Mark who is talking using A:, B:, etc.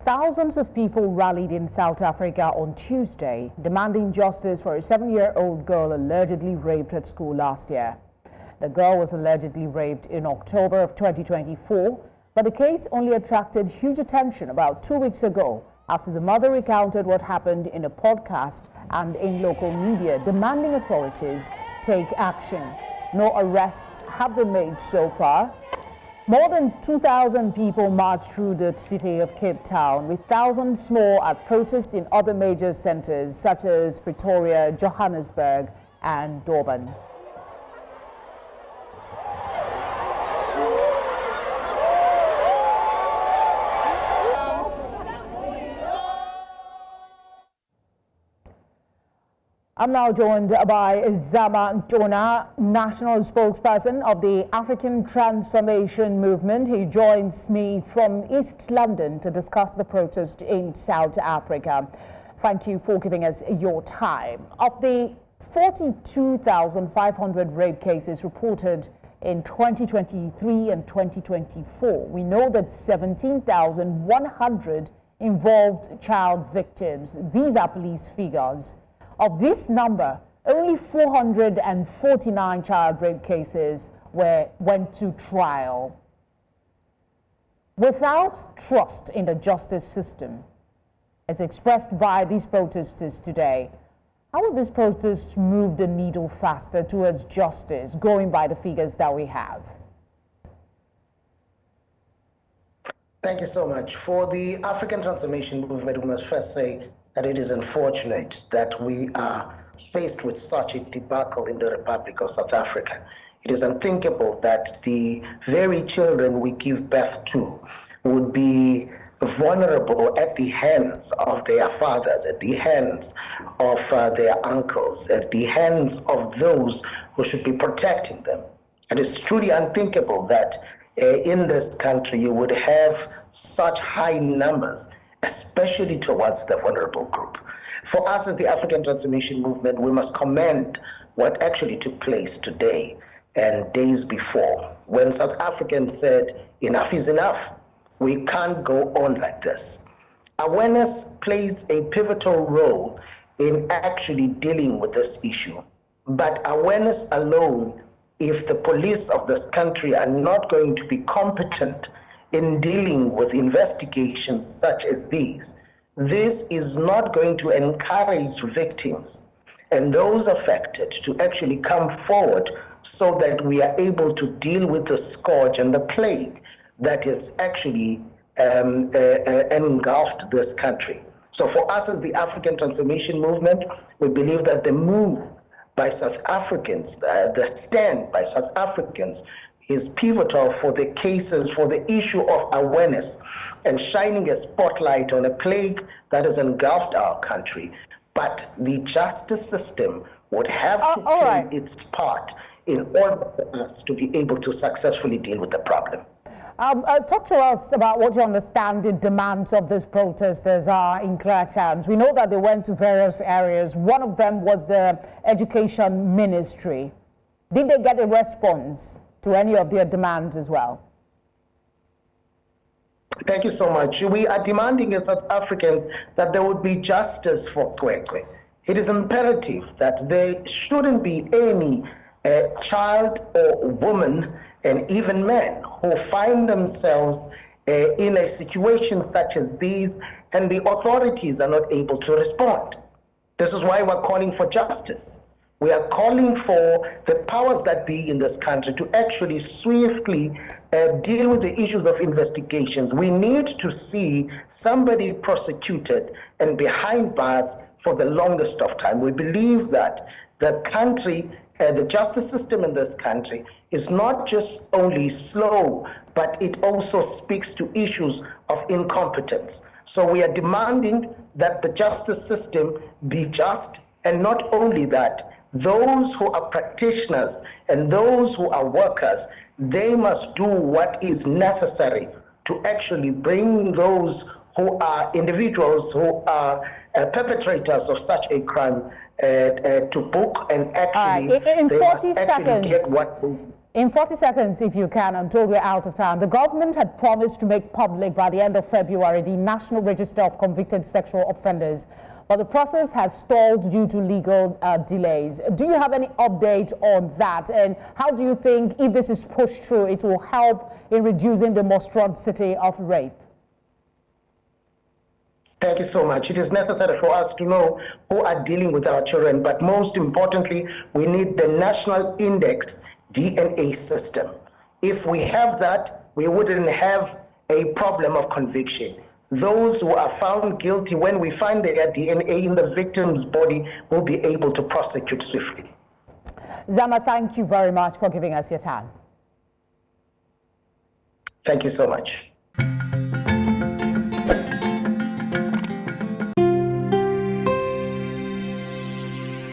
A: Thousands of people rallied in South Africa on Tuesday, demanding justice for a 7-year-old girl allegedly raped at school last year. The girl was allegedly raped in October of 2024, but the case only attracted huge attention about 2 weeks ago after the mother recounted what happened in a podcast and in local media, demanding authorities take action. No arrests have been made so far. More than 2,000 people marched through the city of Cape Town, with thousands more at protests in other major centers such as Pretoria, Johannesburg, and Durban. I'm now joined by Zama Tshona, National Spokesperson of the African Transformation Movement. He joins me from East London to discuss the protest in South Africa. Thank you for giving us your time. Of the 42,500 rape cases reported in 2023 and 2024, we know that 17,100 involved child victims. These are police figures. Of this number, only 449 child rape cases went to trial. Without trust in the justice system, as expressed by these protesters today, how will this protest move the needle faster towards justice, going by the figures that we have?
B: Thank you so much. For the African Transformation Movement, we must first say that it is unfortunate that we are faced with such a debacle in the Republic of South Africa. It is unthinkable that the very children we give birth to would be vulnerable at the hands of their fathers, at the hands of their uncles, at the hands of those who should be protecting them. It is truly unthinkable that in this country you would have such high numbers, especially towards the vulnerable group. For us as the African Transformation Movement, we must commend what actually took place today and days before, when South Africans said, enough is enough. We can't go on like this. Awareness plays a pivotal role in actually dealing with this issue. But awareness alone, if the police of this country are not going to be competent in dealing with investigations such as these, this is not going to encourage victims and those affected to actually come forward so that we are able to deal with the scourge and the plague that has actually engulfed this country. So for us as the African Transformation Movement, we believe that the move by South Africans, the stand by South Africans, is pivotal for the cases, for the issue of awareness and shining a spotlight on a plague that has engulfed our country. But the justice system would have to play its part in order for us to be able to successfully deal with the problem.
A: Talk to us about what you understand the demands of these protesters are in clear terms. We know that they went to various areas. One of them was the education ministry. Did they get a response to any of their demands as well?
B: Thank you so much. We are demanding as South Africans that there would be justice for Kwekwe. It is imperative that there shouldn't be any child or woman and even men who find themselves in a situation such as these and the authorities are not able to respond. This is why we're calling for justice. We are calling for the powers that be in this country to actually swiftly deal with the issues of investigations. We need to see somebody prosecuted and behind bars for the longest of time. We believe that the country, the justice system in this country is not just only slow, but it also speaks to issues of incompetence. So we are demanding that the justice system be just, and not only that, those who are practitioners and those who are workers, they must do what is necessary to actually bring those who are individuals who are perpetrators of such a crime to book and actually
A: in
B: they
A: 40
B: must actually
A: seconds,
B: get what
A: In 40 seconds, if you can, I'm told we're out of time. The government had promised to make public by the end of February the National Register of Convicted Sexual Offenders, but the process has stalled due to legal delays. Do you have any update on that? And how do you think, if this is pushed through, it will help in reducing the monstrosity of rape?
B: Thank you so much. It is necessary for us to know who are dealing with our children, but most importantly, we need the National Index DNA system. If we have that, we wouldn't have a problem of conviction. Those who are found guilty, when we find their DNA in the victim's body, will be able to prosecute swiftly.
A: Zama, thank you very much for giving us your time.
B: Thank you so much.